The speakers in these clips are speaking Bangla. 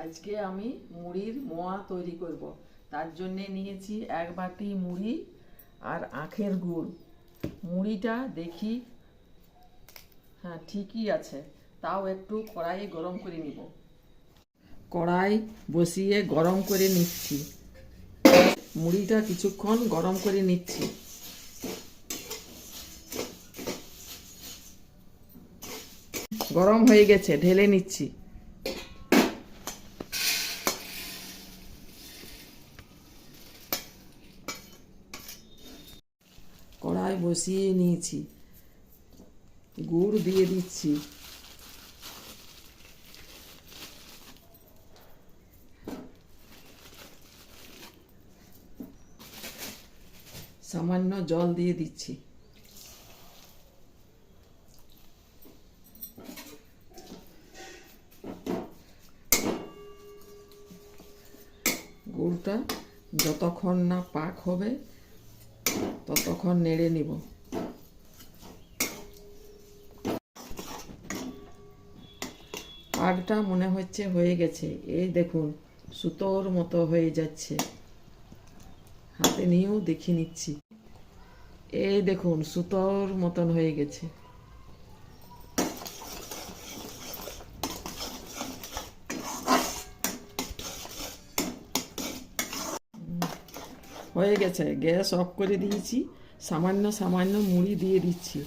আজকে আমি মুড়ির মোয়া তৈরি করব। তার জন্যে নিয়েছি 1 বাটি মুড়ি আর আখের গুড়। মুড়িটা দেখি হ্যাঁ ঠিকই আছে, তাও একটু কড়াইয়ে গরম করে নিব। কড়াই বসিয়ে গরম করে নিচ্ছি। মুড়িটা কিছুক্ষণ গরম করে নিচ্ছি। গরম হয়ে গেছে, ঢেলে নিচ্ছি। কড়াই বসিয়ে নিয়েছি, গুড় দিয়ে দিচ্ছি। সামান্য জল দিয়ে দিচ্ছি। গুড়টা যতক্ষণ না পাক হবে ততক্ষণ নেড়ে নিব। পাকটা মনে হচ্ছে হয়ে গেছে, এই দেখুন সুতোর মতো হয়ে যাচ্ছে। হাতে নিয়েও দেখে নিচ্ছি, এই দেখুন সুতোর মতন হয়ে গেছে। হয়ে গেছে, গ্যাস অফ করে দিয়েছি। সামান্য সামান্য মুড়ি দিয়ে দিচ্ছি।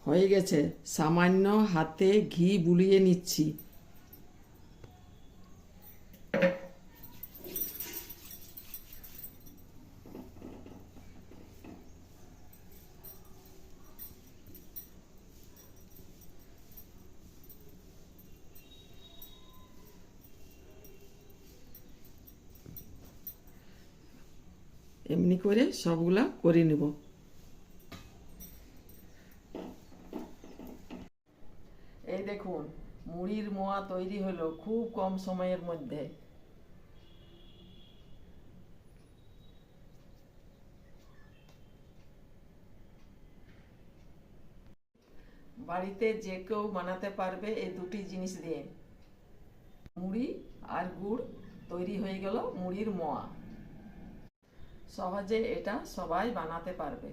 হয়ে গেছে, সামান্য হাতে ঘি বুলিয়ে নিচ্ছি। এমনি করে সবগুলা করে নেব। এই দেখুন মুড়ির মোয়া তৈরি হলো খুব কম সময়ের মধ্যে। বাড়িতে যে কেউ বানাতে পারবে এই দুটি জিনিস দিয়ে। মুড়ি আর গুড় তৈরি হয়ে গেল মুড়ির মোয়া। সহজে এটা সবাই বানাতে পারবে।